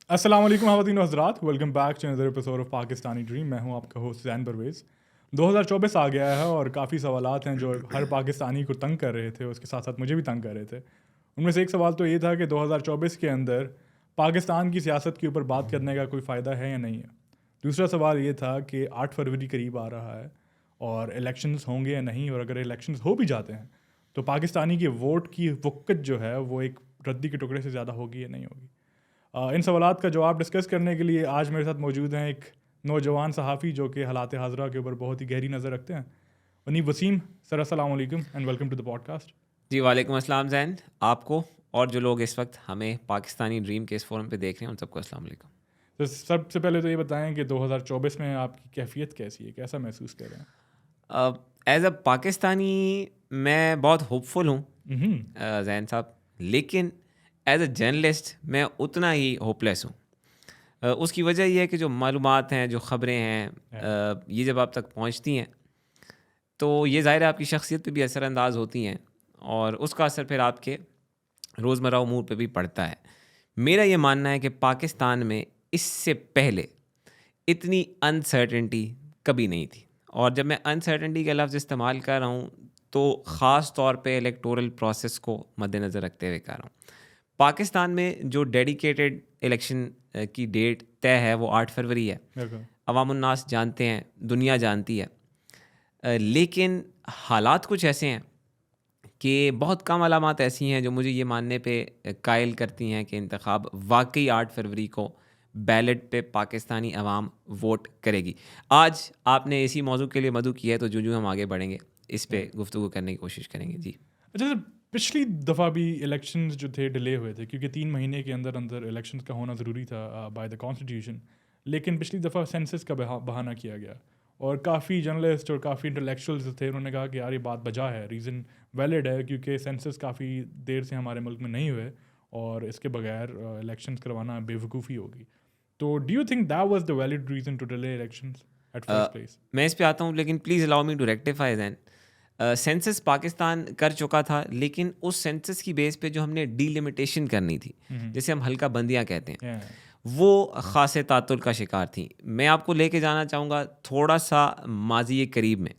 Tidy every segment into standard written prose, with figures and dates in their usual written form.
अस्सलाम वालेकुम ख़वातीन व हज़रात, welcome back to another episode of Pakistani dream. मैं हूं आपका होस्ट ज़ैन परवेज़। 2024 आ गया है और काफ़ी सवालात हैं जो हर पाकिस्तानी को तंग कर रहे थे, उसके साथ साथ मुझे भी तंग कर रहे थे। उनमें से एक सवाल तो ये था कि 2024 के अंदर पाकिस्तान की सियासत के ऊपर बात करने का कोई फ़ायदा है या नहीं है। दूसरा सवाल ये था कि 8 फरवरी करीब आ रहा है और इलेक्शंस होंगे या नहीं, और अगर इलेक्शंस हो भी जाते हैं तो पाकिस्तानी के वोट की वक़्त जो है वो एक रद्दी के टुकड़े से ज़्यादा होगी या नहीं होगी। इन सवालात का जवाब डिस्कस करने के लिए आज मेरे साथ मौजूद हैं एक नौजवान सहाफ़ी जो कि हालात हाज़रा के ऊपर बहुत ही गहरी नज़र रखते हैं। वनीब वसीम सर, अस्सलाम वालेकुम and welcome to the podcast. जी वालेकुम अस्सलाम ज़ैन, आपको और जो लोग इस वक्त हमें पाकिस्तानी ड्रीम के इस फोरम पे देख रहे हैं उन सबको अस्सलाम वालेकुम। तो सबसे पहले तो ये बताएं कि 2024 में आपकी कैफियत कैसी है, कैसा महसूस कर रहे हैं? एज अ पाकिस्तानी मैं बहुत होपफुल हूँ हम्म। ज़ैन साहब, लेकिन एज अ जर्नलिस्ट मैं उतना ही होपलेस हूँ। उसकी वजह यह है कि जो मालूमात हैं, जो ख़बरें हैं, ये जब आप तक पहुँचती हैं तो ये ज़ाहिर है आपकी शख्सियत पे भी असरअंदाज होती हैं और उसका असर फिर आपके रोज़मर्रा उमूर पे भी पड़ता है। मेरा ये मानना है कि पाकिस्तान में इससे पहले इतनी अनसर्टेनिटी कभी नहीं थी, और जब मैं अनसर्टेनिटी का लफ्ज़ इस्तेमाल कर रहा हूँ तो ख़ास तौर पे इलेक्टोरल प्रोसेस को मद्देनज़र रखते हुए कर रहा हूँ। पाकिस्तान में जो डेडिकेटेड इलेक्शन की डेट तय है वो 8 फरवरी है। बिल्कुल। अवामुन्नास जानते हैं, दुनिया जानती है, लेकिन हालात कुछ ऐसे हैं कि बहुत कम अलामात ऐसी हैं जो मुझे ये मानने पे कायल करती हैं कि इंतखाब वाकई 8 फरवरी को बैलेट पे पाकिस्तानी अवाम वोट करेगी। आज आपने इसी मौजू के लिए मदू किया है, तो जो हम आगे बढ़ेंगे इस पे गुफ्तगू करने की कोशिश करेंगे। जी अच्छा सर, पिछली दफ़ा भी इलेक्शंस जो थे डिले हुए थे क्योंकि 3 महीने के अंदर अंदर इलेक्शंस का होना ज़रूरी था बाय द कॉन्स्टिट्यूशन। लेकिन पिछली दफ़ा सेंसस का बहाना किया गया और काफ़ी जर्नलिस्ट और काफ़ी इंटेलेक्चुअल्स थे, उन्होंने कहा कि यार ये बात बजा है, रीज़न वैलिड है क्योंकि सेंसस काफ़ी देर से हमारे मुल्क में नहीं हुए और इसके बगैर इलेक्शंस करवाना बेवकूफ़ी होगी। तो do you think that was the valid reason to delay elections at first place? मैं इस पे आता हूँ, लेकिन please allow me to rectify then. Census Pakistan कर चुका था, लेकिन उस सेंसस की बेस पे जो हमने डीलिमिटेशन करनी थी, जिसे हम हल्का बंदियाँ कहते हैं, वो ख़ासे तातुल का शिकार थी। मैं आपको लेके जाना चाहूँगा थोड़ा सा माजी करीब में।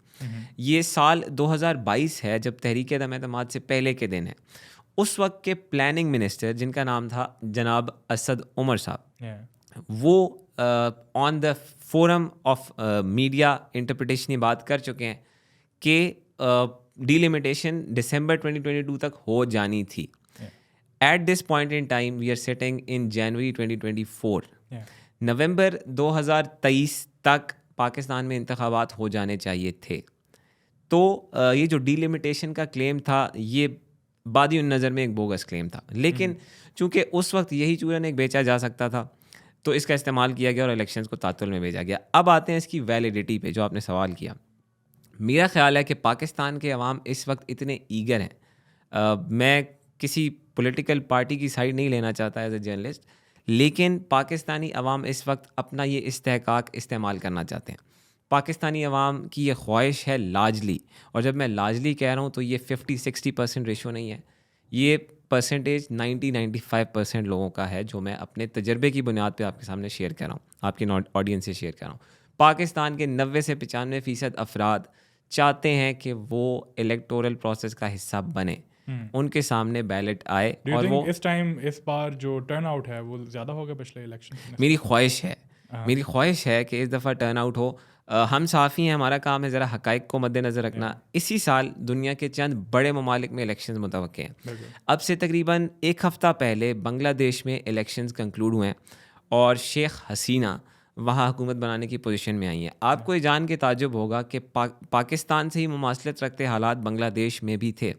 ये साल 2022 है जब तहरीक दम एतमाद से पहले के दिन है। उस वक्त के प्लानिंग मिनिस्टर जिनका नाम था जनाब असद उमर साहब, वो on the forum of media interpretation ये बात कर चुके हैं कि डीलिमिटेशन दिसंबर 2022 तक हो जानी थी। At this point in time we are sitting in January 2024। नवंबर 2023 तक पाकिस्तान में इंतखाबात हो जाने चाहिए थे। तो ये जो डीलिमिटेशन का क्लेम था, ये बादी नज़र में एक बोगस क्लेम था, लेकिन चूंकि उस वक्त यही चूरन एक बेचा जा सकता था तो इसका इस्तेमाल किया गया और इलेक्शंस को तातुल में भेजा गया। अब आते हैं इसकी वैलिडिटी पे, जो आपने सवाल किया। मेरा ख्याल है कि पाकिस्तान के अवाम इस वक्त इतने ईगर हैं। मैं किसी पॉलिटिकल पार्टी की साइड नहीं लेना चाहता एज ए जर्नलिस्ट, लेकिन पाकिस्तानी अवाम इस वक्त अपना ये इस्तेहकाक इस्तेमाल करना चाहते हैं। पाकिस्तानी अवाम की ये ख्वाहिश है लार्जली, और जब मैं लार्जली कह रहा हूँ तो ये 50-60% रेशो नहीं है, ये परसेंटेज 90-95% लोगों का है, जो मैं अपने तजर्बे की बुनियाद पे आपके सामने शेयर कर रहा हूँ, आपके ऑडियंस से शेयर कर रहा हूँ। पाकिस्तान के 90 से 95% अफराद चाहते हैं कि वो इलेक्टोरल प्रोसेस का हिस्सा बने, उनके सामने बैलेट आए। और वो इस बार जो टर्न आउट है वो ज़्यादा होगा पिछले इलेक्शन? मेरी ख्वाहिश है कि इस दफ़ा टर्न आउट हो। हम साफ़ी हैं, हमारा काम है ज़रा हक़ाइक़ को मद्देनज़र रखना। इसी साल दुनिया के चंद बड़े ममालिक में इलेक्शंस मुतवक्के हैं। अब से तकरीबन एक हफ़्ता पहले बांग्लादेश में इलेक्शंस कंक्लूड हुए हैं और शेख हसीना वहाँ हुकूमत बनाने की पोजीशन में आई हैं। आपको ये जान के ताज्जुब होगा कि पाकिस्तान से ही मुमासलत रखते हालात बांग्लादेश में भी थे,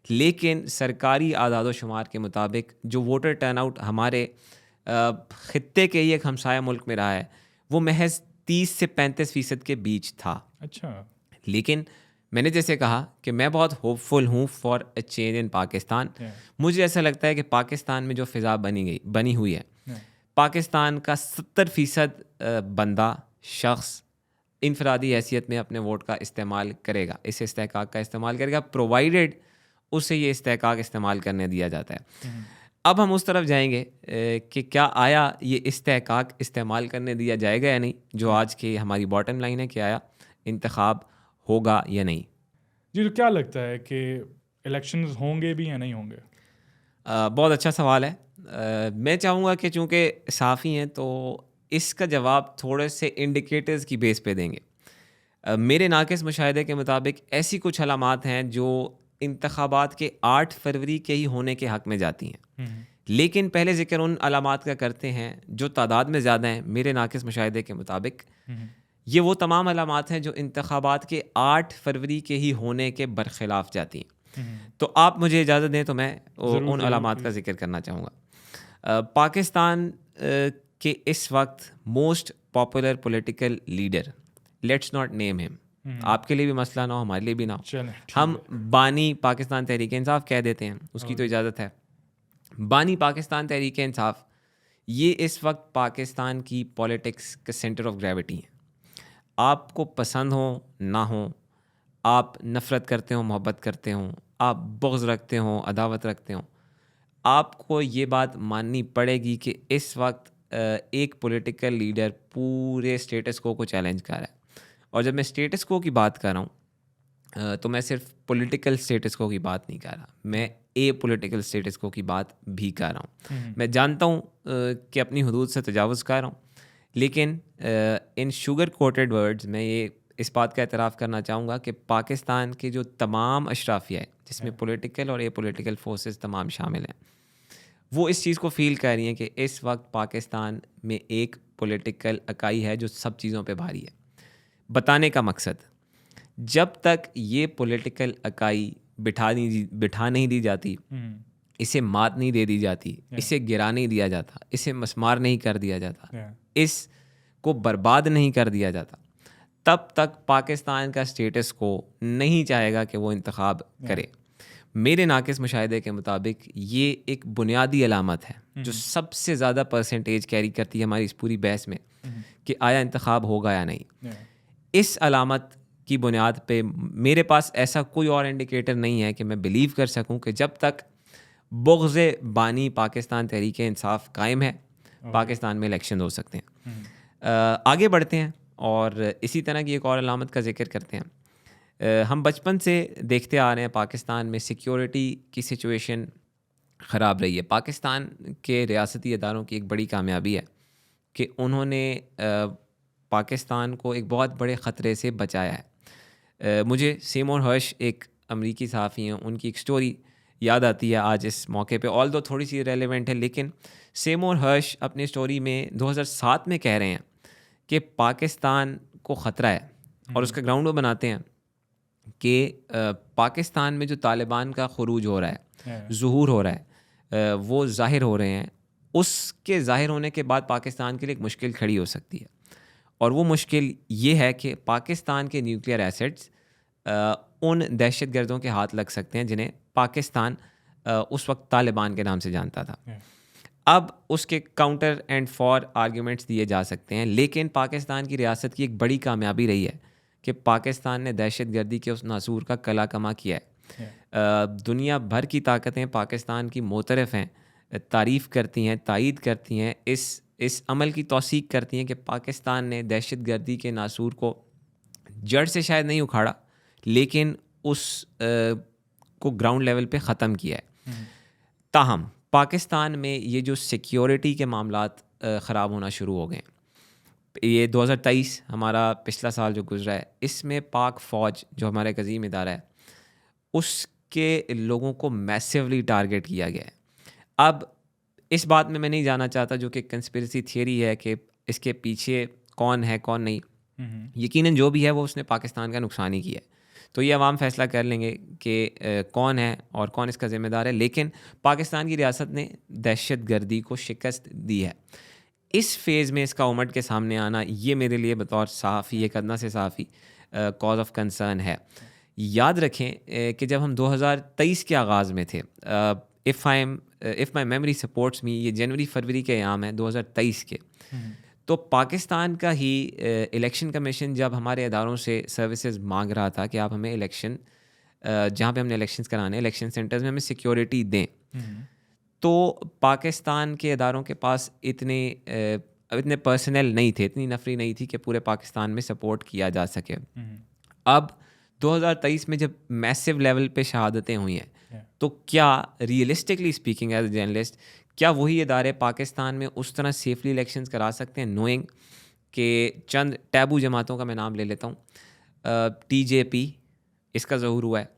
लेकिन सरकारी आदाद व शुमार के मुताबिक जो वोटर टर्नआउट हमारे ख़ित्ते के ही एक हमसाया मुल्क में रहा है, वो महज 30 से 35% के बीच था। अच्छा। लेकिन मैंने जैसे कहा कि मैं बहुत होपफुल हूँ for a change in Pakistan. मुझे ऐसा लगता है कि पाकिस्तान में जो फ़िज़ा बनी हुई है, पाकिस्तान का 70% बंदा शख्स इनफरादी हैसियत में अपने वोट का इस्तेमाल करेगा, इस इस्तेहकाक का इस्तेमाल करेगा, प्रोवाइडेड उसे ये इस्तेहकाक इस्तेमाल करने दिया जाता है। अब हम उस तरफ जाएंगे कि क्या आया ये इस्तेहकाक इस्तेमाल करने दिया जाएगा या नहीं, जो आज की हमारी बॉटम लाइन है कि आया इंतखाब होगा या नहीं। जी, तो क्या लगता है कि इलेक्शंस होंगे भी या नहीं होंगे? बहुत अच्छा सवाल है। मैं चाहूँगा कि चूँकि साफ़ी हैं तो इसका जवाब थोड़े से इंडिकेटर्स की बेस पे देंगे। मेरे नाक़िस मुशाहिदे के मुताबिक ऐसी कुछ अलामात हैं जो इंतखाबात के 8 फरवरी के ही होने के हक़ में जाती हैं। लेकिन पहले ज़िक्र उन अलामात का करते हैं जो तादाद में ज़्यादा हैं। मेरे नाक़िस मुशाहिदे के मुताबिक ये वो तमाम अलामात हैं जो इंतखाबात के 8 फरवरी के ही होने के बरखिलाफ़ जाती हैं। तो आप मुझे इजाज़त दें तो मैं उन अलामात का ज़िक्र करना चाहूँगा। पाकिस्तान के इस वक्त most popular political leader, let's not name him, आपके लिए भी मसला ना हो, हमारे लिए भी ना हो, हम बानी पाकिस्तान तहरीक इंसाफ कह देते हैं, उसकी तो इजाज़त है। बानी पाकिस्तान तहरीक इंसाफ ये इस वक्त पाकिस्तान की पॉलिटिक्स का सेंटर ऑफ ग्रेविटी है। आपको पसंद हो ना हो, आप नफ़रत करते हो मोहब्बत करते हो, आप बुग़्ज़ रखते हो अदावत रखते हो, आपको ये बात माननी पड़ेगी कि इस वक्त एक पॉलिटिकल लीडर पूरे स्टेटस को चैलेंज कर रहा है। और जब मैं स्टेटस को की बात कर रहा हूँ तो मैं सिर्फ पॉलिटिकल स्टेटस को की बात नहीं कर रहा, मैं ए पॉलिटिकल स्टेटस को की बात भी कर रहा हूँ। मैं जानता हूँ कि अपनी हुदूद से तजावुज़ कर रहा हूँ, लेकिन इन शुगर कोटेड वर्ड्स मैं ये इस बात का एतराफ़ करना चाहूँगा कि पाकिस्तान के जो तमाम अशराफिया है, जिसमें पॉलिटिकल और ए पॉलिटिकल फोर्सेस तमाम शामिल हैं, वो इस चीज़ को फ़ील कर रही हैं कि इस वक्त पाकिस्तान में एक पॉलिटिकल इकाई है जो सब चीज़ों पे भारी है। बताने का मकसद, जब तक ये पॉलिटिकल इकाई बिठा नहीं दी जाती, इसे मात नहीं दे दी जाती, इसे गिरा नहीं दिया जाता, इसे मस्मार नहीं कर दिया जाता, इसको बर्बाद नहीं कर दिया जाता, तब तक पाकिस्तान का स्टेटस को नहीं चाहेगा कि वो इंतखाब करे। मेरे नाक़िस मुशाहिदे के मुताबिक ये एक बुनियादी अलामत है जो सबसे ज़्यादा परसेंटेज कैरी करती है हमारी इस पूरी बहस में कि आया इंतखाब होगा या नहीं। इस अलामत की बुनियाद पे मेरे पास ऐसा कोई और इंडिकेटर नहीं है कि मैं बिलीव कर सकूं कि जब तक बुग़्ज़े बानी पाकिस्तान तहरीक इंसाफ कायम है, पाकिस्तान में इलेक्शन हो सकते हैं। आगे बढ़ते हैं और इसी तरह की एक और अलामत का जिक्र करते हैं। हम बचपन से देखते आ रहे हैं पाकिस्तान में सिक्योरिटी की सिचुएशन ख़राब रही है। पाकिस्तान के रियासती इदारों की एक बड़ी कामयाबी है कि उन्होंने पाकिस्तान को एक बहुत बड़े ख़तरे से बचाया है। मुझे सेमोर हर्श एक अमरीकी सहाफ़ी हैं, उनकी एक स्टोरी याद आती है आज इस मौके पे, ऑल्दो थोड़ी सी रेलेवेंट है, लेकिन सेमोर हर्श अपनी स्टोरी में 2007 में कह रहे हैं कि पाकिस्तान को ख़तरा है और उसका ग्राउंड वो बनाते हैं कि पाकिस्तान में जो तालिबान का खुरूज हो रहा है, ज़ुहूर हो रहा है, वो ज़ाहिर हो रहे हैं, उसके ज़ाहिर होने के बाद पाकिस्तान के लिए एक मुश्किल खड़ी हो सकती है। और वो मुश्किल ये है कि पाकिस्तान के न्यूक्लियर एसेट्स उन दहशतगर्दों के हाथ लग सकते हैं जिन्हें पाकिस्तान उस वक्त तालिबान के नाम से जानता था। अब उसके काउंटर एंड फॉर आर्ग्यूमेंट्स दिए जा सकते हैं, लेकिन पाकिस्तान की रियासत की एक बड़ी कामयाबी रही है कि पाकिस्तान ने दहशतगर्दी के उस नासूर का कला कमा किया है। दुनिया भर की ताकतें पाकिस्तान की मोतरफ़ हैं, तारीफ़ करती हैं, तायीद करती हैं, इस अमल की तौसीक करती हैं कि पाकिस्तान ने दहशतगर्दी के नासूर को जड़ से शायद नहीं उखाड़ा, लेकिन उस को ग्राउंड लेवल पे ख़त्म किया है। ताहम पाकिस्तान में ये जो सिक्योरिटी के मामलात ख़राब होना शुरू हो गए, ये 2023 हमारा पिछला साल जो गुजरा है, इसमें पाक फ़ौज जो हमारा एक अज़ीम इदारा है, उसके लोगों को मैसिवली टारगेट किया गया है। अब इस बात में मैं नहीं जाना चाहता जो कि कंस्पिरेसी थियरी है कि इसके पीछे कौन है कौन नहीं, यकीनन जो भी है वो उसने पाकिस्तान का नुकसान ही किया है, तो ये अवाम फ़ैसला कर लेंगे कि कौन है और कौन इसका ज़िम्मेदार है। लेकिन पाकिस्तान की रियासत ने दहशतगर्दी को शिकस्त दी है। इस फेज़ में इसका उमड़ के सामने आना, ये मेरे लिए बतौर सहाफ़ी, एक अदना से सहाफ़ी, कॉज ऑफ कंसर्न है। याद रखें कि जब हम 2023 के आगाज़ में थे, इफ़ माई मेमोरी सपोर्ट्स मी, ये जनवरी-फरवरी के अयाम हैं 2023 के, तो पाकिस्तान का ही इलेक्शन कमीशन जब हमारे इदारों से सर्विसेज मांग रहा था कि आप हमें इलेक्शन, जहाँ पे हमने इलेक्शंस कराने, इलेक्शन सेंटर्स में हमें सिक्योरिटी दें, तो पाकिस्तान के इदारों के पास इतने पर्सनल नहीं थे, इतनी नफरी नहीं थी कि पूरे पाकिस्तान में सपोर्ट किया जा सके। अब 2023 में जब मैसिव लेवल पे शहादतें हुई हैं, तो क्या realistically speaking as a journalist, क्या वही इदारे पाकिस्तान में उस तरह सेफली इलेक्शंस करा सकते हैं, नोइंग कि चंद टैबू जमातों का मैं नाम ले लेता हूँ, TJP इसका ज़हूर हुआ है,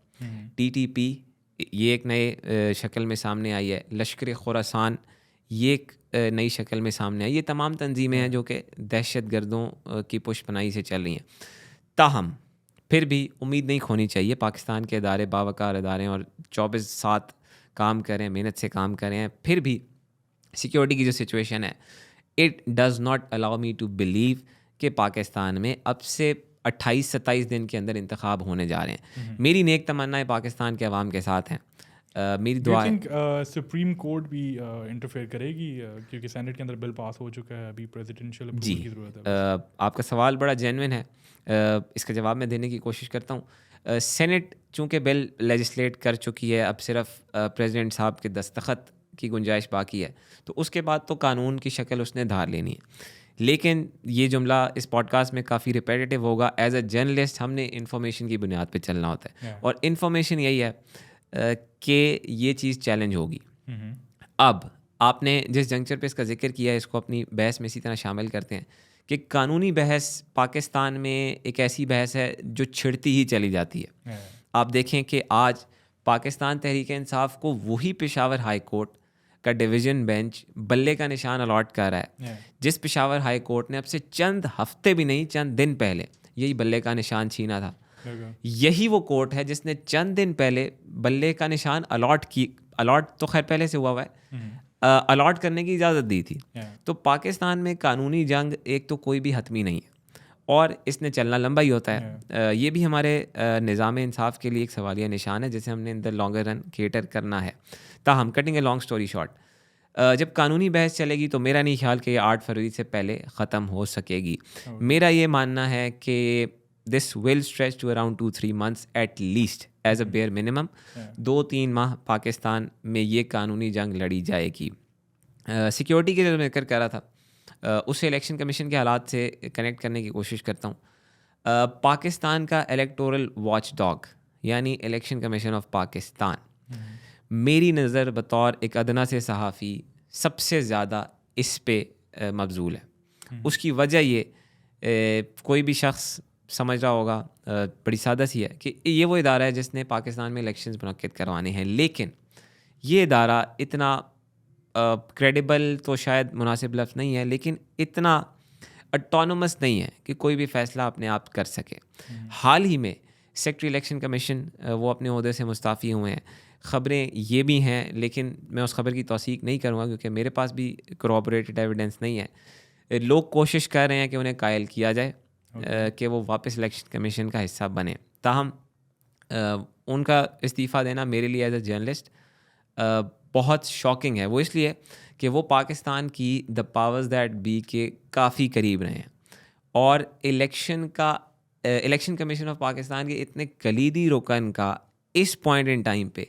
TTP ये एक नए शक्ल में सामने आई है, लश्कर खुरासान ये एक नई शक्ल में सामने आई। ये तमाम तंजीमें हैं जो कि दहशत गर्दों की पुष्पनाई से चल रही हैं। ताहम फिर भी उम्मीद नहीं खोनी चाहिए, पाकिस्तान के इदारे बावकार इदारे हैं और 24/7 काम करें, मेहनत से काम करें। फिर भी सिक्योरिटी की जो सिचुएशन है, it does not allow me to believe कि पाकिस्तान में अब से 28-27 दिन के अंदर इंतखाब होने जा रहे हैं। मेरी नेक तमन्ना है पाकिस्तान के अवाम के साथ हैं। मेरी दुआ है सुप्रीम कोर्ट भी इंटरफेयर करेगी, क्योंकि सेनेट के अंदर बिल पास हो चुका है, अभी प्रेसिडेंशियल अप्रूवल की ज़रूरत है। आपका सवाल बड़ा जेन्युइन है, इसका जवाब मैं देने की कोशिश करता हूँ। सेनेट चूँकि बिल लेजिस्लेट कर चुकी है, अब सिर्फ प्रेसिडेंट साहब के दस्तखत की गुंजाइश बाकी है, तो उसके बाद तो कानून की शक्ल उसने धार लेनी है। लेकिन ये जुमला इस पॉडकास्ट में काफ़ी रिपीटेटिव होगा। एज अ जर्नलिस्ट हमने इन्फॉर्मेशन की बुनियाद पे चलना होता है, और इन्फॉर्मेशन यही है कि ये चीज़ चैलेंज होगी। अब आपने जिस जंक्चर पे इसका जिक्र किया है, इसको अपनी बहस में इसी तरह शामिल करते हैं कि कानूनी बहस पाकिस्तान में एक ऐसी बहस है जो छिड़ती ही चली जाती है। आप देखें कि आज पाकिस्तान तहरीक इंसाफ को वही पेशावर हाई कोर्ट का डिवीज़न बेंच बल्ले का निशान अलॉट कर रहा है, जिस पेशावर हाई कोर्ट ने अब से चंद हफ्ते भी नहीं, चंद दिन पहले यही बल्ले का निशान छीना था। यही वो कोर्ट है जिसने चंद दिन पहले बल्ले का निशान अलॉट तो खैर पहले से हुआ है, अलॉट करने की इजाज़त दी थी। तो पाकिस्तान में कानूनी जंग एक तो कोई भी हतमी नहीं है, और इसने चलना लंबा ही होता है। ये भी हमारे निज़ाम इंसाफ के लिए एक सवालिया निशान है, जिसे हमने in the longer run cater करना है। ताहम cutting a long story short, जब कानूनी बहस चलेगी तो मेरा नहीं ख्याल कि ये 8 फरवरी से पहले ख़त्म हो सकेगी। मेरा ये मानना है कि this will stretch to around 2-3 months at least as a bare minimum. 2-3 माह पाकिस्तान में ये कानूनी जंग लड़ी जाएगी। सिक्योरिटी के जो मैं जिक्र कर रहा था, उसे इलेक्शन कमीशन के हालात से कनेक्ट करने की कोशिश करता हूँ। पाकिस्तान का इलेक्टोरल वॉच डॉग यानी इलेक्शन कमीशन ऑफ पाकिस्तान, मेरी नज़र बतौर एक अदना से सहाफ़ी सबसे ज़्यादा इस पे मबजूल है। उसकी वजह ये कोई भी शख्स समझ रहा होगा, बड़ी सादा सी है कि ये वो इदारा है जिसने पाकिस्तान में इलेक्शंस मुनक्किद करवाने हैं, लेकिन ये इदारा इतना क्रेडिबल तो शायद मुनासिब लफ्ज़ नहीं है, लेकिन इतना ऑटोनमस नहीं है कि कोई भी फ़ैसला अपने आप कर सके। हाल ही में सेक्रेटरी इलेक्शन कमीशन वो अपने ओहदे से मुस्ताफ़ी हुए हैं। ख़बरें ये भी हैं, लेकिन मैं उस खबर की तौसीक नहीं करूँगा क्योंकि मेरे पास भी कोरॉबोरेटेड एविडेंस नहीं है। लोग कोशिश कर रहे हैं कि उन्हें कायल किया जाए कि वो वापस इलेक्शन कमीशन का हिस्सा बने। ताहम उनका इस्तीफ़ा देना मेरे लिए एज ए जर्नलिस्ट बहुत शॉकिंग है। वो इसलिए कि वो पाकिस्तान की द पावर्स दैट बी के काफ़ी करीब रहे हैं, और इलेक्शन कमीशन ऑफ पाकिस्तान के इतने कलीदी रुकन का इस पॉइंट इन टाइम पे,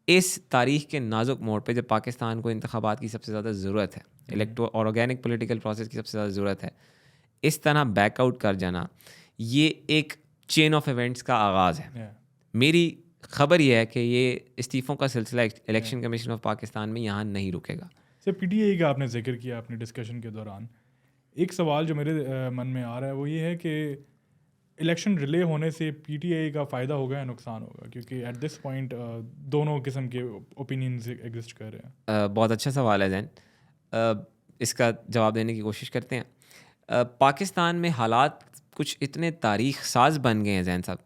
इस तारीख के नाजुक मोड़ पे जब पाकिस्तान को इंतखाबात की सबसे ज़्यादा ज़रूरत है, और ऑर्गेनिक पॉलिटिकल प्रोसेस की सबसे ज़्यादा ज़रूरत है, इस तरह बैकआउट कर जाना ये एक चेन ऑफ इवेंट्स का आगाज़ है। मेरी खबर यह है कि ये इस्तीफ़ों का सिलसिला इलेक्शन कमीशन ऑफ पाकिस्तान में यहाँ नहीं रुकेगा। सर, PTI का आपने जिक्र किया अपनी डिस्कशन के दौरान, एक सवाल जो मेरे मन में आ रहा है वो ये है कि इलेक्शन रिले होने से PTI का फ़ायदा होगा या नुकसान होगा, क्योंकि एट दिस पॉइंट दोनों किस्म के ओपिनियंस एग्जिस्ट कर रहे हैं। बहुत अच्छा सवाल है जैन, इसका जवाब देने की कोशिश करते हैं। पाकिस्तान में हालात कुछ इतने तारीख़ साज बन गए हैं जैन साहब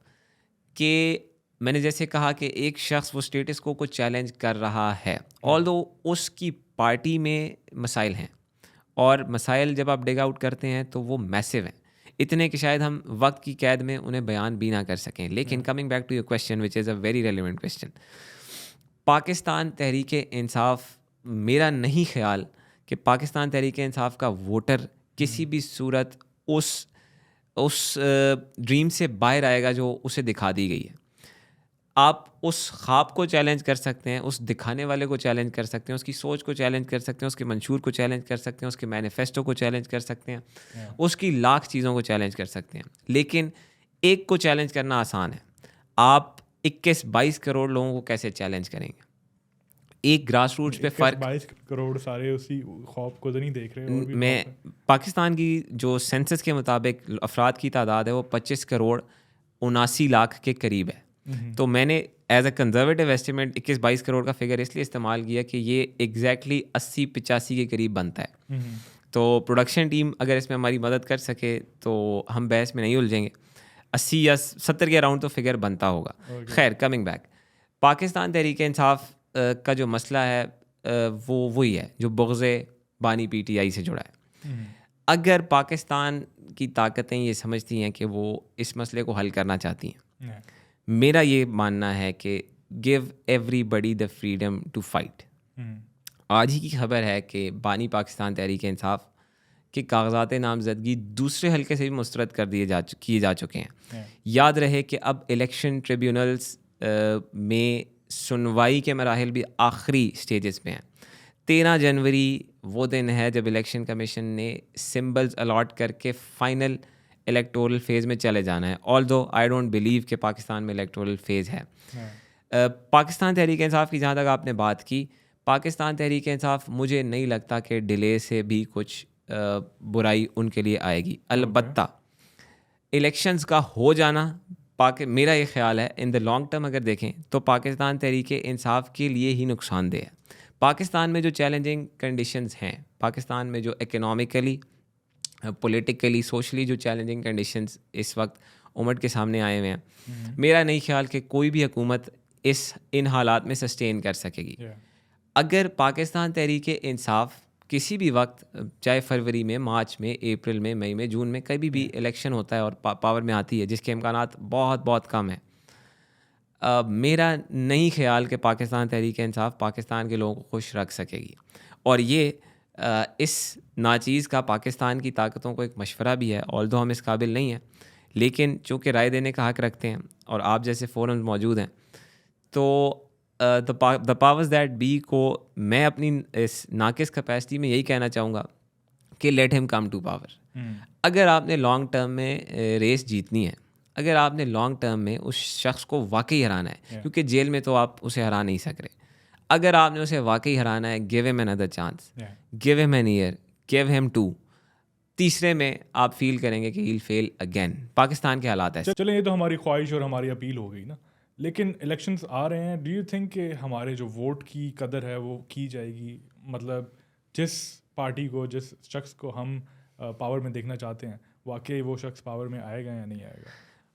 कि मैंने जैसे कहा कि एक शख्स वो स्टेटस को चैलेंज कर रहा है, ऑल्दो उसकी पार्टी में मसाइल हैं, और मसाइल जब आप डिग आउट करते हैं तो वो मैसिव हैं, इतने कि शायद हम वक्त की कैद में उन्हें बयान भी ना कर सकें। लेकिन coming back to your question which is a very relevant question, Pakistan Tehreek Insaf, मेरा नहीं ख्याल कि पाकिस्तान तहरीक इंसाफ का वोटर किसी भी सूरत उस ड्रीम से बाहर आएगा जो उसे दिखा दी गई है। आप उस ख्वाब को चैलेंज कर सकते हैं, उस दिखाने वाले को चैलेंज कर सकते हैं, उसकी सोच को चैलेंज कर सकते हैं, उसके मंशूर को चैलेंज कर सकते हैं, उसके मैनिफेस्टो को चैलेंज कर सकते हैं, उसकी लाख चीज़ों को चैलेंज कर सकते हैं। लेकिन एक को चैलेंज करना आसान है, आप 21-22 करोड़ लोगों को कैसे चैलेंज करेंगे? एक ग्रास रूट्स पे फ़र्क, 22 करोड़ सारे उसी ख्वाब को तो नहीं देख रहे, और भी मैं पाकिस्तान की जो सेंसस के मुताबिक अफराद की तादाद है वो 25 करोड़ 79 लाख के करीब है। तो मैंने as a conservative estimate 21-22 crore का फिगर इसलिए इस्तेमाल किया कि ये एग्जैक्टली 80-85 के करीब बनता है। तो प्रोडक्शन टीम अगर इसमें हमारी मदद कर सके तो हम बहस में नहीं उलझेंगे, 80 या 70 के अराउंड तो फिगर बनता होगा। खैर, कमिंग बैक, पाकिस्तान तहरीक इंसाफ का जो मसला है वो वही है जो बुग़्ज़े बानी PTI से जुड़ा है। अगर पाकिस्तान की ताकतें ये समझती हैं कि वो इस मसले को हल करना चाहती हैं, मेरा ये मानना है कि give everybody the freedom to fight. आज ही की खबर है कि बानी पाकिस्तान तहरीक इंसाफ के कागजात नामजदगी दूसरे हल्के से भी मुस्तरद कर किए जा चुके हैं। याद रहे कि अब इलेक्शन ट्रिब्यूनल्स में सुनवाई के मराहिल भी आखिरी स्टेजेस पे हैं। 13 जनवरी वो दिन है जब इलेक्शन कमीशन ने सिंबल्स अलॉट करके फ़ाइनल इलेक्टोरल फेज़ में चले जाना है। ऑल्दो आई डोंट बिलीव कि पाकिस्तान में इलेक्टोरल फेज़ है। पाकिस्तान तहरीक इंसाफ की जहाँ तक आपने बात की, पाकिस्तान तहरीक इंसाफ मुझे नहीं लगता कि डिले से भी कुछ बुराई उनके लिए आएगी। अलबत्ता इलेक्शंस का हो जाना, मेरा ये ख्याल है इन द लॉन्ग टर्म अगर देखें तो पाकिस्तान तहरीक इंसाफ के लिए ही नुकसानदेह है। पाकिस्तान में जो चैलेंजिंग कंडीशंस हैं, पाकिस्तान में जो इकोनॉमिकली, पॉलिटिकली, सोशली जो चैलेंजिंग कंडीशंस इस वक्त उमड़ के सामने आए हुए हैं, मेरा नहीं ख्याल कि कोई भी हुकूमत इन हालात में सस्टेन कर सकेगी। अगर पाकिस्तान तहरीक इंसाफ किसी भी वक्त, चाहे फरवरी में, मार्च में, अप्रैल में, मई में, जून में, कभी भी इलेक्शन होता है और पावर में आती है, जिसके इम्कानात बहुत बहुत कम है, मेरा नहीं ख्याल कि पाकिस्तान तहरीक इंसाफ पाकिस्तान के लोगों को खुश रख सकेगी। और ये इस नाचीज़ का पाकिस्तान की ताकतों को एक मशवरा भी है, ऑल्दो हम इस काबिल नहीं हैं, लेकिन चूँकि राय देने का हक़ रखते हैं और आप जैसे फोरम्स मौजूद हैं, तो द पावर्स दैट बी को मैं अपनी इस नाकिस कैपेसिटी में यही कहना चाहूँगा कि let him come to power. अगर आपने लॉन्ग टर्म में रेस जीतनी है, अगर आपने लॉन्ग टर्म में उस शख्स को वाकई हराना है, क्योंकि जेल में तो आप उसे हरा नहीं सक रहे, अगर आपने उसे वाकई हराना है, give him another chance, give him an year, give him 2, तीसरे में आप फील करेंगे कि he'll fail again। पाकिस्तान के हालात है। चलें, ये तो हमारी ख्वाहिश और हमारी अपील हो गई ना, लेकिन इलेक्शंस आ रहे हैं। डू यू थिंक कि हमारे जो वोट की कदर है वो की जाएगी? मतलब जिस पार्टी को, जिस शख्स को हम पावर में देखना चाहते हैं, वाकई वो शख्स पावर में आएगा या नहीं आएगा?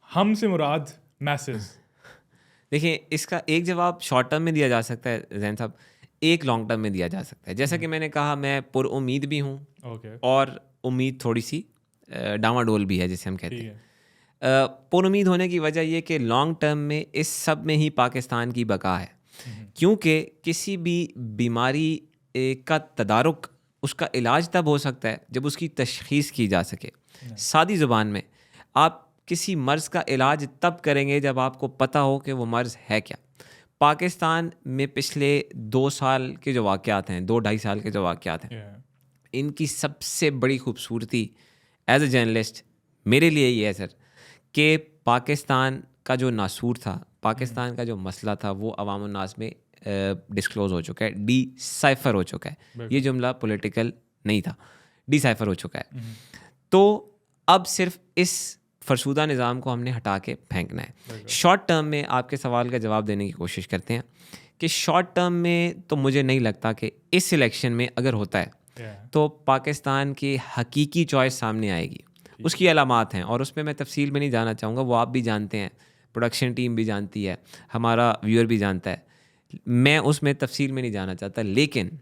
हम से मुराद मैसेज। देखिए, इसका एक जवाब शॉर्ट टर्म में दिया जा सकता है जैन साहब, एक लॉन्ग टर्म में दिया जा सकता है। जैसा कि मैंने कहा, मैं पुरउम्मीद भी हूँ और उम्मीद थोड़ी सी डामाडोल भी है, जिसे हम कहते हैं। पुरउम्मीद होने की वजह यह कि लॉन्ग टर्म में इस सब में ही पाकिस्तान की बका है, क्योंकि किसी भी बीमारी का तदारुक, उसका इलाज तब हो सकता है जब उसकी तशख़ीस की जा सके। सादी ज़ुबान में, आप किसी मर्ज़ का इलाज तब करेंगे जब आपको पता हो कि वो मर्ज़ है क्या। पाकिस्तान में पिछले 2 साल के जो वाक़यात हैं, 2-2.5 साल के जो वाक़यात हैं, इनकी सबसे बड़ी खूबसूरती एज ए जर्नलिस्ट मेरे लिए ये है सर, कि पाकिस्तान का जो नासूर था, पाकिस्तान का जो मसला था, वो अवाम उन्नास में डिस्क्लोज हो चुका है, डिसाइफर हो चुका है। ये जुमला पॉलिटिकल नहीं था, डिसाइफर हो चुका है। तो अब सिर्फ इस फरसूदा निज़ाम को हमने हटा के फेंकना है। शॉर्ट टर्म में आपके सवाल का जवाब देने की कोशिश करते हैं कि शॉर्ट टर्म में तो मुझे नहीं लगता कि इस इलेक्शन में अगर होता है तो पाकिस्तान की हकीकी चॉइस सामने आएगी। उसकी अलामात हैं और उस पर मैं तफसील में नहीं जाना चाहूँगा, वो आप भी जानते हैं, प्रोडक्शन टीम भी जानती है, हमारा व्यूअर भी जानता है, मैं उसमें तफसील में नहीं जाना चाहता। लेकिन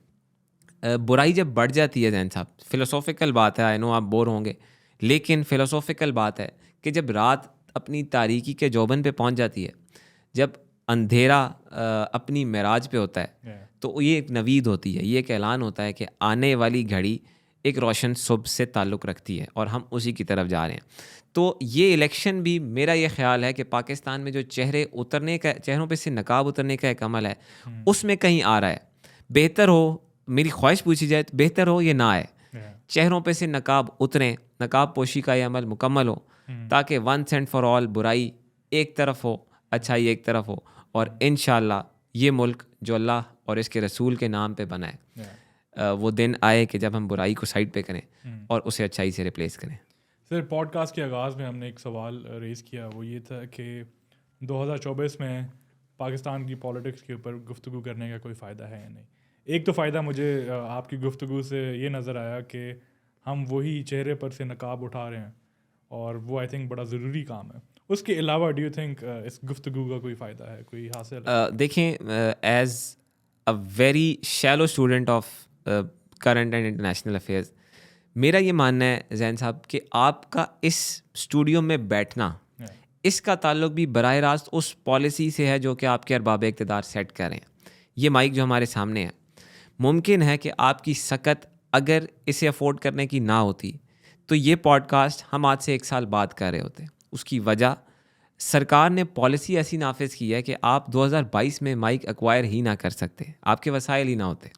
बुराई जब बढ़ जाती है जैन साहब, फ़िलोसॉफ़िकल बात है, आई नो आप बोर होंगे, लेकिन फ़िलोसॉफ़िकल बात है कि जब रात अपनी तारीकी के जोबन पे पहुंच जाती है, जब अंधेरा अपनी मेराज पे होता है, तो ये एक नवीद होती है, ये एक ऐलान होता है कि आने वाली घड़ी एक रोशन सुबह से ताल्लुक़ रखती है और हम उसी की तरफ जा रहे हैं। तो ये इलेक्शन भी मेरा ये ख्याल है कि पाकिस्तान में जो चेहरों पे से नकाब उतरने का एक अमल है, उसमें कहीं आ रहा है। बेहतर हो, मेरी ख्वाहिश पूछी जाए तो बेहतर हो ये ना आए, चेहरों पे से नकाब उतरें, नकाब पोशी का ये अमल मुकम्मल हो, ताकि वंस एंड फॉर ऑल बुराई एक तरफ हो, अच्छाई एक तरफ हो, और इंशाल्लाह ये मुल्क जो अल्लाह और इसके रसूल के नाम पे बना है, वो दिन आए कि जब हम बुराई को साइड पे करें और उसे अच्छाई से रिप्लेस करें। सर, पॉडकास्ट के आगाज़ में हमने एक सवाल रेज़ किया, वो ये था कि 2024 में पाकिस्तान की पॉलिटिक्स के ऊपर गुफ्तगू करने का कोई फ़ायदा है या नहीं। एक तो फ़ायदा मुझे आपकी गुफ्तगू से ये नज़र आया कि हम वही चेहरे पर से नकाब उठा रहे हैं और वो आई थिंक बड़ा ज़रूरी काम है। उसके अलावा डू यू थिंक इस गुफ्तगू का कोई फ़ायदा है, कोई हासिल है? देखें, as a very shallow student of current and international affairs, मेरा ये मानना है जैन साहब कि आपका इस स्टूडियो में बैठना, इसका ताल्लुक भी बराह रास्त उस पॉलिसी से है जो कि आपके अरबाब इक़्तिदार सेट कर रहे हैं। ये माइक जो हमारे सामने है, मुमकिन है कि आपकी सकत अगर इसे अफोर्ड करने की ना होती तो ये पॉडकास्ट हम आज से 1 साल बाद कर रहे होते। उसकी वजह, सरकार ने पॉलिसी ऐसी नाफिज की है कि आप 2022 में माइक एक्वायर ही ना कर सकते, आपके वसाइल ही ना होते।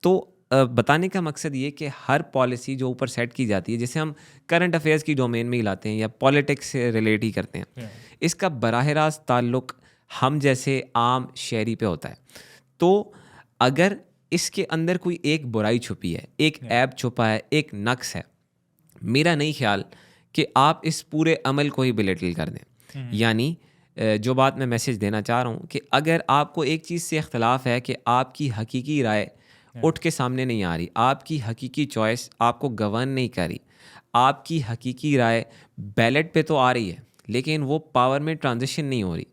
तो बताने का मकसद ये कि हर पॉलिसी जो ऊपर सेट की जाती है, जैसे हम करंट अफेयर्स की डोमेन में ही लाते हैं या पॉलिटिक्स से रिलेट ही करते हैं, इसका बराह रास्त ताल्लुक हम जैसे आम शहरी पे होता है। तो अगर इसके अंदर कोई एक बुराई छुपी है, एक ऐब छुपा है, एक नक्स है, मेरा नहीं ख्याल कि आप इस पूरे अमल को ही बिलिटल कर दें। यानी जो बात मैं मैसेज देना चाह रहा हूँ कि अगर आपको एक चीज़ से इख्तलाफ है कि आपकी हकीकी राय उठ के सामने नहीं आ रही, आपकी हकीकी चॉइस आपको गवर्न नहीं कर रही, आपकी हकीकी राय बैलेट पे तो आ रही है लेकिन वो पावर में ट्रांजिशन नहीं हो रही,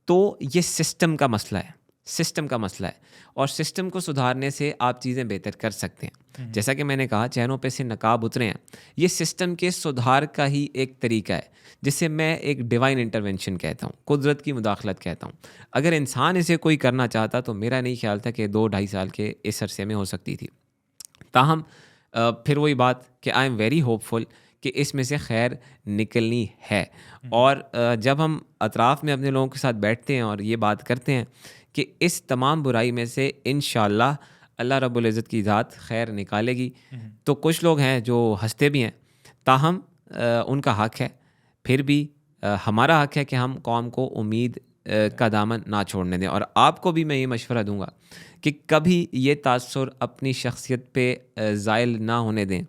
तो ये सिस्टम का मसला है, सिस्टम का मसला है, और सिस्टम को सुधारने से आप चीज़ें बेहतर कर सकते हैं। जैसा कि मैंने कहा, चेहरों पे से नकाब उतरे हैं, ये सिस्टम के सुधार का ही एक तरीका है, जिसे मैं एक डिवाइन इंटरवेंशन कहता हूँ, कुदरत की मुदाखलत कहता हूँ। अगर इंसान इसे कोई करना चाहता तो मेरा नहीं ख्याल था कि 2-2.5 साल के इस अरसे में हो सकती थी। ताहम फिर वही बात कि आई एम वेरी होपफुल कि इसमें से खैर निकलनी है। और जब हम अतराफ़ में अपने लोगों के साथ बैठते हैं और ये बात करते हैं कि इस तमाम बुराई में से इंशाअल्लाह अल्लाह रब्बुल इज़्ज़त की ज़ात खैर निकालेगी, तो कुछ लोग हैं जो हंसते भी हैं, ताहम उनका हक़ है, फिर भी हमारा हक़ है कि हम कौम को उम्मीद का दामन ना छोड़ने दें। और आपको भी मैं ये मशवरा दूंगा कि कभी ये तासुर अपनी शख्सियत पे ज़ाइल ना होने दें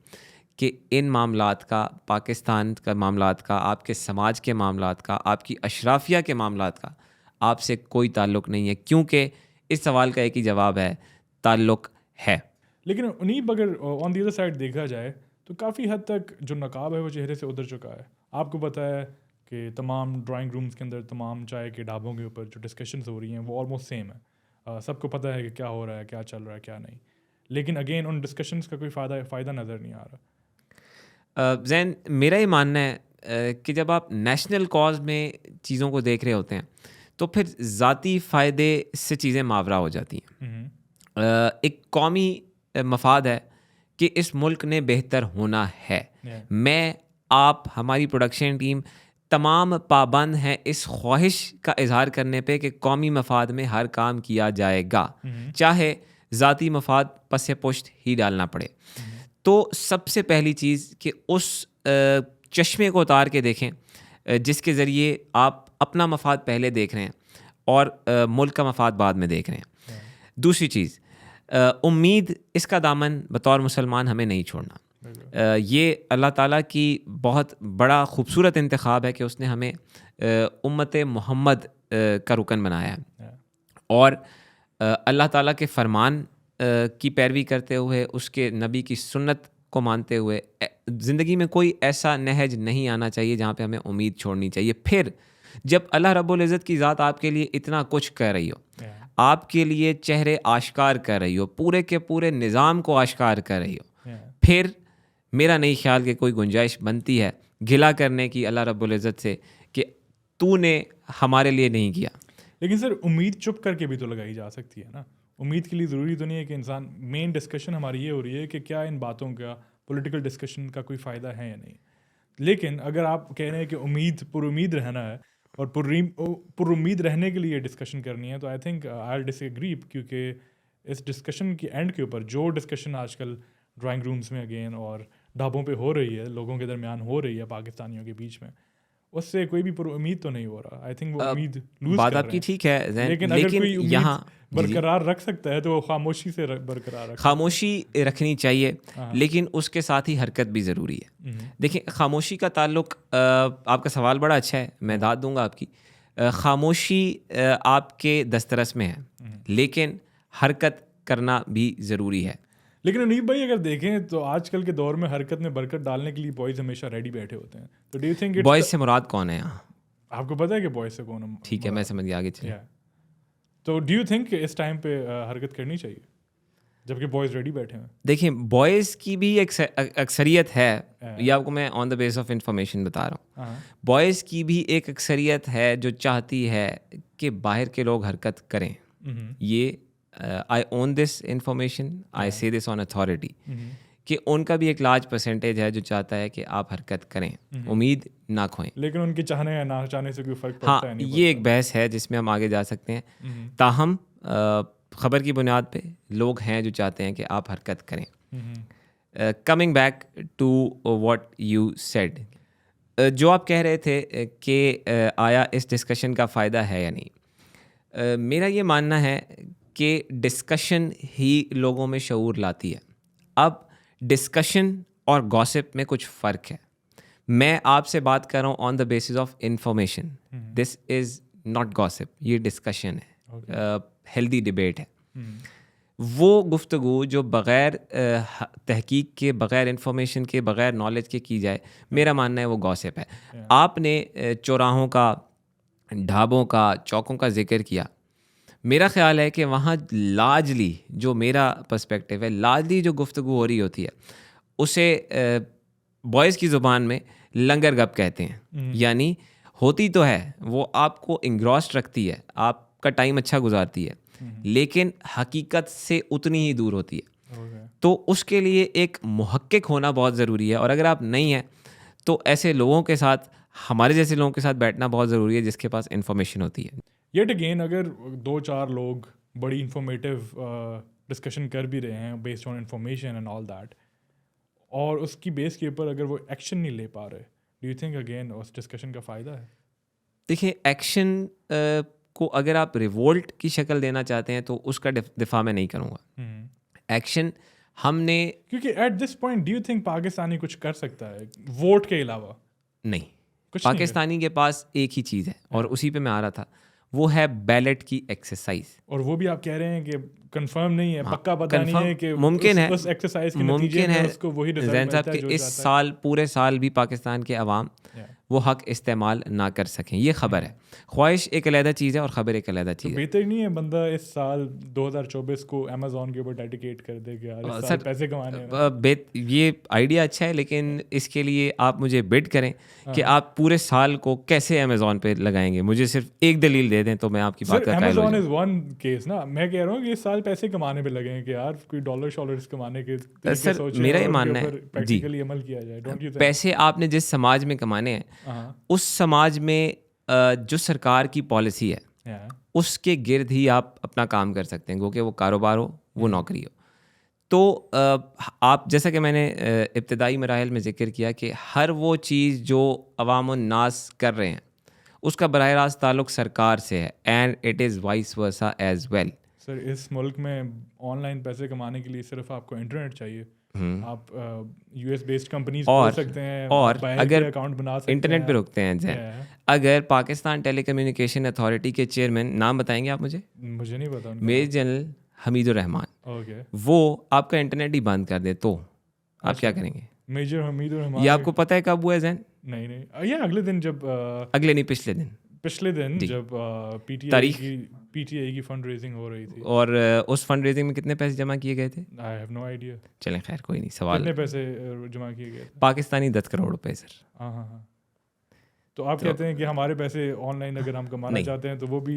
कि इन मामलात का, पाकिस्तान का मामलात का, आपके समाज के मामलात का, आपकी अशराफिया के मामलात का आपसे कोई ताल्लुक़ नहीं है, क्योंकि इस सवाल का एक ही जवाब है, ताल्लुक़ है। लेकिन उन्हीं अगर ऑन दी अदर साइड देखा जाए तो काफ़ी हद तक जो नकाब है वो चेहरे से उतर चुका है। आपको पता है कि तमाम ड्राइंग रूम्स के अंदर, तमाम चाय के ढाबों के ऊपर जो डिस्कशंस हो रही हैं वो ऑलमोस्ट सेम है। सबको पता है कि क्या हो रहा है, क्या चल रहा है, क्या नहीं। लेकिन अगेन उन डिस्कशंस का कोई फ़ायदा नज़र नहीं आ रहा। जैन, मेरा ये मानना है कि जब आप नेशनल कॉज में चीज़ों को देख रहे होते हैं तो फिर ज़ाती फ़ायदे से चीज़ें मावरा हो जाती हैं। एक कौमी मफाद है कि इस मुल्क ने बेहतर होना है। मैं, आप, हमारी प्रोडक्शन टीम तमाम पाबंद हैं इस ख्वाहिश का इजहार करने पे कि कौमी मफाद में हर काम किया जाएगा, चाहे ज़ाती मफाद पसे पुश्त ही डालना पड़े। तो सबसे पहली चीज़ कि उस चश्मे को उतार के देखें जिसके ज़रिए आप अपना मफाद पहले देख रहे हैं और मुल्क का मफाद बाद में देख रहे हैं। दूसरी चीज़, उम्मीद, इसका दामन बतौर मुसलमान हमें नहीं छोड़ना। ये अल्लाह ताला की बहुत बड़ा खूबसूरत इंतखाब है कि उसने हमें उम्मत मोहम्मद का रुकन बनाया है और अल्लाह ताला के फरमान की पैरवी करते हुए, उसके नबी की सुन्नत को मानते हुए ज़िंदगी में कोई ऐसा नहज नहीं आना चाहिए जहाँ पे हमें उम्मीद छोड़नी चाहिए। फिर जब अल्लाह रब्बुल इज़्ज़त की ज़ात आपके लिए इतना कुछ कर रही हो, आपके लिए चेहरे आश्कार कर रही हो, पूरे के पूरे निज़ाम को आश्कार कर रही हो, फिर मेरा नहीं ख्याल कि कोई गुंजाइश बनती है गिला करने की अल्लाह रब्बुल इज़्ज़त से कि तूने हमारे लिए नहीं किया। लेकिन सर, उम्मीद चुप करके भी तो लगाई जा सकती है ना। उम्मीद के लिए ज़रूरी तो नहीं है कि इंसान, मेन डिस्कशन हमारी ये हो रही है कि क्या इन बातों का पॉलिटिकल डिस्कशन का कोई फ़ायदा है या नहीं। लेकिन अगर आप कह रहे हैं कि पुरुम्मीद रहना है और पुरुम्मीद रहने के लिए डिस्कशन करनी है, तो आई थिंक आई डिसएग्री, क्योंकि इस डिस्कशन की एंड के ऊपर जो डिस्कशन आजकल ड्राइंग रूम्स में अगेन और ढाबों पे हो रही है, लोगों के दरमियान हो रही है पाकिस्तानियों के बीच में, उससे कोई भी उम्मीद तो नहीं हो रहा। आई थिंक वो उम्मीद लूज बात कर आपकी रहे हैं। ठीक है जैन, लेकिन अगर कोई उम्मीद यहाँ बरकरार रख सकता है तो वो खामोशी से बरकरार रख खामोशी रखनी चाहिए, लेकिन उसके साथ ही हरकत भी ज़रूरी है। देखिए, खामोशी का ताल्लुक, आपका सवाल बड़ा अच्छा है, मैं दाद दूंगा आपकी। खामोशी आपके दस्तरस में है, लेकिन हरकत करना भी ज़रूरी है। लेकिन अनीब भाई, अगर देखें तो आजकल के दौर में हरकत में बरकत डालने के लिए बॉयज़ हमेशा रेडी बैठे होते हैं। तो डू यू थिंक बॉयज़ से मुराद कौन है यहाँ? आपको पता है कि बॉयज़ से कौन है? ठीक है, मैं समझ गया, आगे चलिए। तो डू यू थिंक इस टाइम पे हरकत करनी चाहिए जबकि बॉयज़ रेडी बैठे हैं? देखिए, बॉयज़ की भी एक अक्सरियत है, ये आपको मैं on the base of information बता रहा हूँ। बॉयज़ की भी एक अक्सरियत है जो चाहती है कि बाहर के लोग हरकत करें। ये आई ओन दिस इंफॉर्मेशन, आई से दिस ऑन अथॉरिटी, कि उनका भी एक लार्ज परसेंटेज है जो चाहता है कि आप हरकत करें, उम्मीद ना खोएं। लेकिन उनके चाहने या ना चाहने से कोई फर्क पड़ता है? नहीं, ये एक बहस है जिसमें हम आगे जा सकते हैं। ताहम खबर की बुनियाद पे लोग हैं जो चाहते हैं कि आप हरकत करें। Coming back to what you said, जो आप कह रहे थे कि आया इस डिस्कशन का फ़ायदा है या नहीं, मेरा ये मानना है कि डिस्कशन ही लोगों में शऊर लाती है। अब डिस्कशन और गॉसिप में कुछ फ़र्क है। मैं आपसे बात कर रहा हूँ on the basis of information, this is not gossip, ये डिस्कशन है, हेल्दी डिबेट है। वो गुफ्तगू जो बग़ैर तहकीक के, बग़ैर इंफॉर्मेशन के, बग़ैर नॉलेज के की जाए, मेरा मानना है वो गॉसिप है। आपने चौराहों का, ढाबों का, चौकों का जिक्र किया। मेरा ख़्याल है कि वहाँ लार्जली, जो मेरा पर्सपेक्टिव है, लार्जली जो गुफ्तगू हो रही होती है उसे बॉयज़ की ज़ुबान में लंगर गप कहते हैं। यानी होती तो है, वो आपको इंग्रॉस्ड रखती है, आपका टाइम अच्छा गुजारती है, लेकिन हकीकत से उतनी ही दूर होती है। तो उसके लिए एक मुहक्किक होना बहुत ज़रूरी है, और अगर आप नहीं हैं तो ऐसे लोगों के साथ, हमारे जैसे लोगों के साथ बैठना बहुत ज़रूरी है जिसके पास इन्फॉर्मेशन होती है। येट अगेन, अगर 2-4 लोग बड़ी इंफॉर्मेटिव डिस्कशन कर भी रहे हैं based on information and all that, और उसकी बेस के ऊपर अगर वो एक्शन नहीं ले पा रहे, डू यू थिंक अगेन उस डिस्कशन का फ़ायदा है? देखिए, एक्शन को अगर आप रिवोल्ट की शक्ल देना चाहते हैं तो उसका दिफा मैं नहीं करूँगा। एक्शन हमने, क्योंकि eight this point do you think Pakistani कुछ कर सकता है वोट के अलावा? नहीं, पाकिस्तानी के पास एक ही चीज़ है, और उसी पे मैं आ रहा था, वो है बैलेट की एक्सरसाइज। और वो भी आप कह रहे हैं कि कंफर्म नहीं है, पक्का पता नहीं है कि मुमकिन है उस एक्सरसाइज के नतीजे में उसको वही रिजल्ट मिलता है जो इस साल, पूरे साल भी पाकिस्तान के अवाम वो हक इस्तेमाल ना कर सकें। ये खबर है। ख्वाहिश एक अलहदा चीज़ है और ख़बर एक अलहदा चीज़ है। बेहतर नहीं है बंदा इस साल 2024 को अमेज़ॉन के ऊपर डेडिकेट कर दे कि यार इस साल पैसे कमाने? ये आइडिया अच्छा है, लेकिन इसके लिए आप मुझे बिड करें कि आप पूरे साल को कैसे अमेज़ॉन पे लगाएंगे। मुझे सिर्फ एक दलील दे दें तो मैं आपकी बात का कायल हो जाऊं। अमेज़ॉन इज़ वन केस ना। मैं कह रहा हूँ कि इस साल पैसे कमाने पे लगें कि यार कोई डॉलर्स कमाने के तरीके सोचें, मेरा ये मानना है प्रैक्टिकली अमल किया जाए। Don't you think? पैसे आपने जिस समाज में कमाने हैं, उस समाज में जो सरकार की पॉलिसी है उसके गिर्द ही आप अपना काम कर सकते हैं, क्योंकि वो कारोबार हो, वो नौकरी हो। तो आप, जैसा कि मैंने इब्तदाई मराहिल में जिक्र किया कि हर वो चीज़ जो अवाम नास कर रहे हैं उसका बराह रास्त ताल्लुक सरकार से है, and it is vice versa as well. Sir, इस मुल्क में ऑनलाइन पैसे कमाने के लिए सिर्फ आपको इंटरनेट चाहिए। आप यूएस बेस्ड कंपनीज खोल सकते हैं, और अगर अकाउंट बना सकते हैं। इंटरनेट पे रुकते हैं जैन, अगर पाकिस्तान टेलीकम्युनिकेशन अथॉरिटी के चेयरमैन, नाम बताएंगे आप मुझे? मुझे नहीं पता। मेजर जनरल हमीदुर रहमान, वो आपका इंटरनेट ही बंद कर दे तो आप क्या करेंगे? मेजर हमीदुर रहमान, ये आपको पता है कब हुआ है जैन? नहीं, ये अगले दिन, जब अगले नहीं, पिछले दिन जब पीटीआई की फंड रेजिंग हो रही थी। और उस फंड रेजिंग में कितने पैसे जमा किए गए थे? I have no idea. चलें, खैर कोई नहीं, सवाल कितने पैसे जमा किए गए थे? पाकिस्तानी 10 करोड़ रुपए सर। हाँ। तो आप कहते हैं कि हमारे पैसे ऑनलाइन अगर हम कमाना चाहते हैं तो वो भी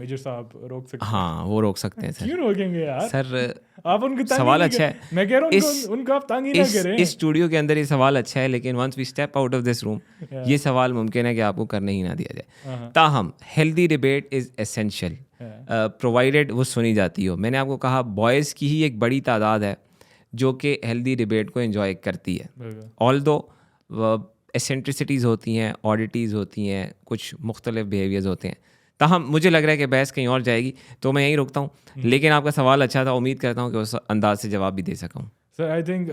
मेजर साहब रोक सकते हैं? हाँ, वो रोक सकते हैं सर। क्यों रोकेंगे यार? सर आप उनको तंग सवाल ही अच्छा नहीं है। मैं कह रहा हूँ उनको आप तंग ही ना करें। इस स्टूडियो के अंदर ये सवाल अच्छा है, लेकिन once we step out of this room ये सवाल मुमकिन है कि आपको करने ही ना दिया जाए। ताहम healthy debate is essential, provided वो सुनी जाती हो। मैंने आपको कहा बॉयज़ की ही एक बड़ी तादाद है जो कि हेल्दी डिबेट को एंजॉय करती है। ऑल्दो एसेंट्रिसिटीज़ होती हैं, ऑडिटीज़ होती हैं, कुछ मुख्तलिफ बिहेवियर्स होते हैं। ताहम मुझे लग रहा है कि बहस कहीं और जाएगी, तो मैं यहीं रुकता हूँ। लेकिन आपका सवाल अच्छा था, उम्मीद करता हूँ कि उस अंदाज से जवाब भी दे सका हूँ। सर आई थिंक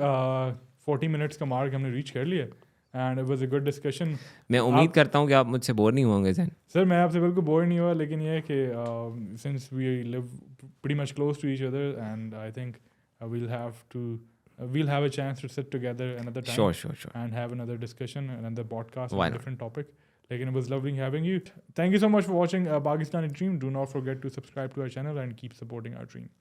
40 मिनट्स का मार्क हमने रीच कर लिया and it was a good discussion. मैं उम्मीद करता हूँ कि आप मुझसे बोर नहीं होंगे जैन। सर मैं आपसे बिल्कुल बोर नहीं हुआ, लेकिन ये है कि since we live pretty much close to each other and I think we'll have a chance to sit together another time. Sure. And have another discussion, another podcast Why on a not? different topic. Like, it was lovely having you. Thank you so much for watching Pakistani Dream. Do not forget to subscribe to our channel and keep supporting our dream.